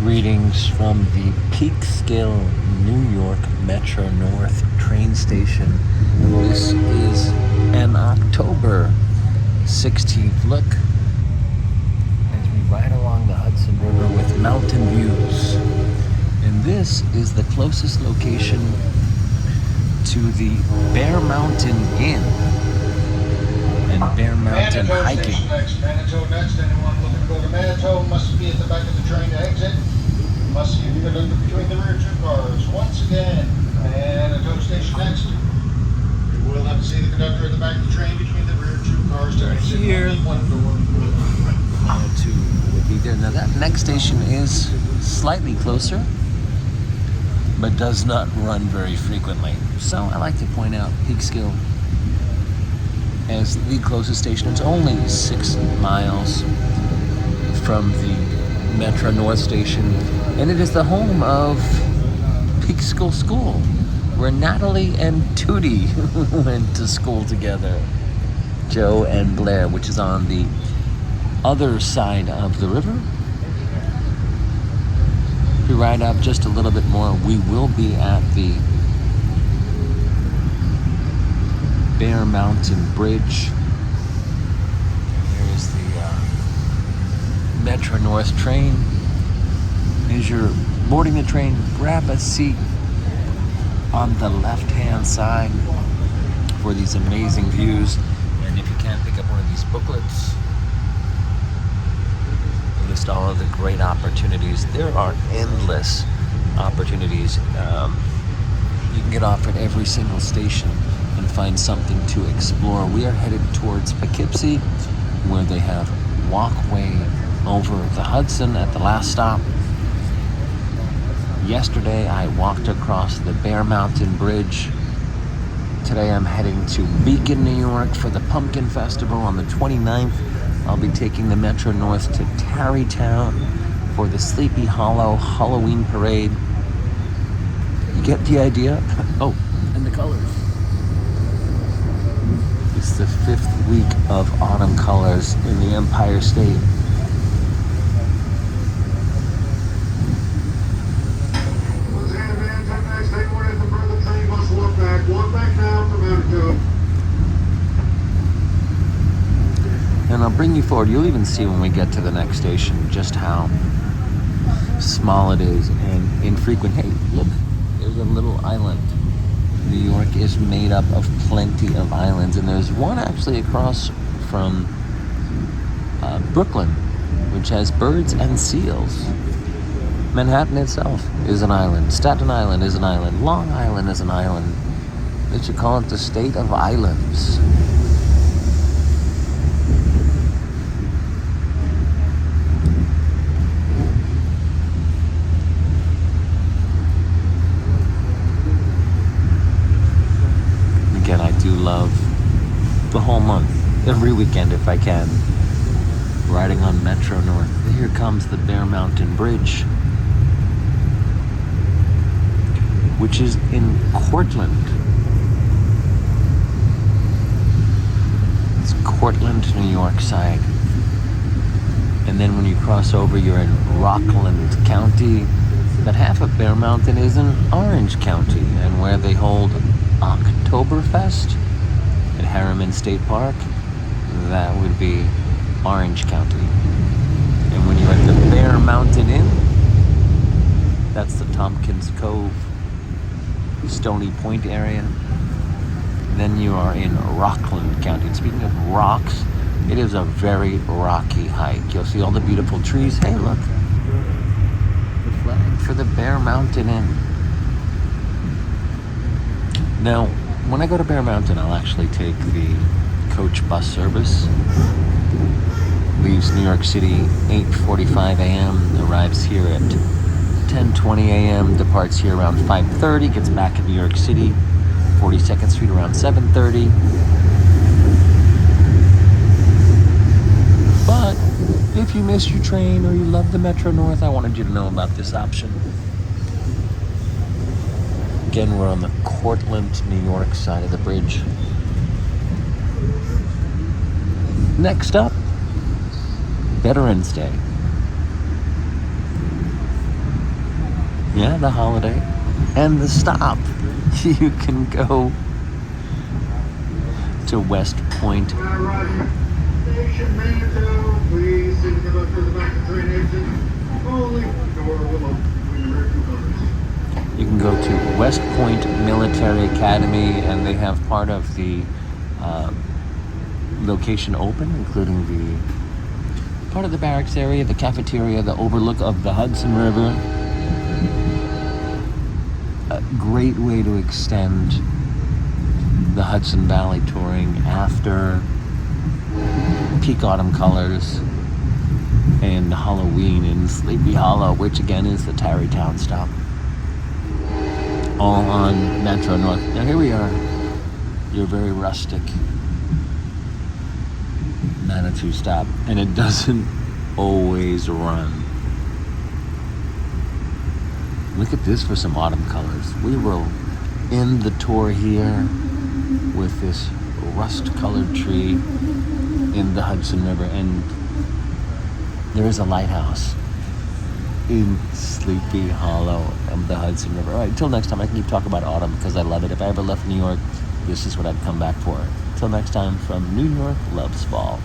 Greetings from the Peekskill NY Metro North train station. This is an October 16th look as we ride along the Hudson River with mountain views. And this is the closest location to the Bear Mountain Inn and Bear Mountain Manitou hiking. Station next. Manitou next. Anyone looking to go to Manitou must be at the back of the train to exit. Must be between the rear two cars. Once again, Manitou Station next. You will have to see the conductor at the back of the train between the rear two cars to exit. Here. Only one door. Manitou would be there. Now that next station is slightly closer, but does not run very frequently. So I like to point out Peekskill as the closest station. It's only 6 miles from the Metro North Station, and it is the home of Peekskill School, where Natalie and Tootie went to school together. Joe and Blair, which is on the other side of the river. If we ride up just a little bit more, we will be at the Bear Mountain Bridge. Here's the Metro North train. As you're boarding the train, grab a seat on the left-hand side for these amazing views. And if you can't pick up one of these booklets, they list all of the great opportunities. There are endless opportunities. You can get off at every single station and find something to explore. We are headed towards Poughkeepsie, where they have walkway over the Hudson at the last stop. Yesterday I walked across the Bear Mountain Bridge. Today I'm heading to Beacon, New York for the Pumpkin Festival. On the 29th, I'll be taking the Metro North to Tarrytown for the Sleepy Hollow Halloween Parade. You get the idea? Oh, and the colors. It's the 5th week of autumn colors in the Empire State. And I'll bring you forward. You'll even see when we get to the next station just how small it is and infrequent. Hey, look, there's a little island. New York is made up of plenty of islands, and there's one actually across from Brooklyn, which has birds and seals. Manhattan itself is an island. Staten Island is an island. Long Island is an island. They should call it the state of islands. Again, I do love the whole month, every weekend if I can, riding on Metro North. Here comes the Bear Mountain Bridge, which is in Cortland. It's Cortland, New York side. And then when you cross over, you're in Rockland County. But half of Bear Mountain is in Orange County, and where they hold Oktoberfest at Harriman State Park, that would be Orange County. And when you're at the Bear Mountain Inn, that's the Tompkins Cove, Stony Point area. Then you are in Rockland County. And speaking of rocks, it is a very rocky hike. You'll see all the beautiful trees. Hey, look, the flag for the Bear Mountain Inn. Now, when I go to Bear Mountain, I'll actually take the coach bus service. Leaves New York City 8:45 a.m., arrives here at 10:20 a.m., departs here around 5:30, gets back in New York City, 42nd Street around 7:30. But if you miss your train or you love the Metro North, I wanted you to know about this option. Again, we're on the Cortland, New York side of the bridge. Next up, Veterans Day. Yeah, the holiday. And the stop. You can go to West Point. Station Manitou, please see the conductor of the back of the train exit. Only door will open between the rear two cars. You can go to West Point Military Academy, and they have part of the location open, including the part of the barracks area, the cafeteria, the overlook of the Hudson River. A great way to extend the Hudson Valley touring after peak autumn colors and Halloween in Sleepy Hollow, which again is the Tarrytown stop. All on Metro North. Now here we are, your very rustic Manitou stop, and it doesn't always run. Look at this for some autumn colors. We will end the tour here with this rust-colored tree in the Hudson River, and there is a lighthouse in Sleepy Hollow of the Hudson River. All right, until next time, I can keep talking about autumn because I love it. If I ever left New York, this is what I'd come back for. Until next time, from New York, loves fall.